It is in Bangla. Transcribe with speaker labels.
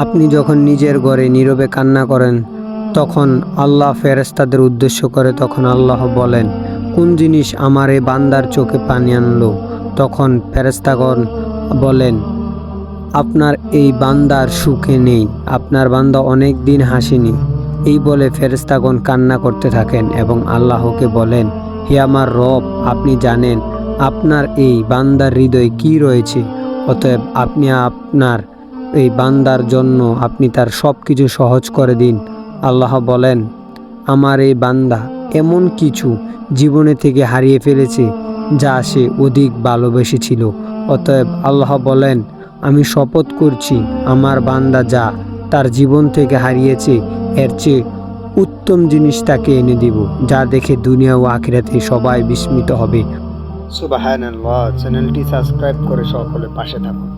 Speaker 1: আপনি যখন নিজের ঘরে নীরবে কান্না করেন তখন আল্লাহ ফেরেশতাদের উদ্দেশ্য করে তখন আল্লাহ বলেন, কোন জিনিস আমার এই বান্দার চোখে পানি আনলো? তখন ফেরেশতাগণ বলেন, আপনার এই বান্দার সুখে নেই, আপনার বান্দা অনেক দিন হাসেনি। এই বলে ফেরেশতাগণ কান্না করতে থাকেন এবং আল্লাহকে বলেন, হে আমার রব, আপনি জানেন আপনার এই বান্দার হৃদয়ে কি রয়েছে, অতএব আপনি আপনার এই বান্দার জন্য আপনি তার সব কিছু সহজ করে দিন। আল্লাহ বলেন, আমার এই বান্দা এমন কিছু জীবনে থেকে হারিয়ে ফেলেছে যা সে অধিক ভালোবেসেছিল। অতএব আল্লাহ বলেন, আমি শপথ করছি আমার বান্দা যা তার জীবন থেকে হারিয়েছে এর চেয়ে উত্তম জিনিস তাকে এনে দিব, যা দেখে দুনিয়া ও আখিরাতে সবাই বিস্মিত হবে। সুবহানাল্লাহ। চ্যানেলটি সাবস্ক্রাইব করে সকলে পাশে থাকুন।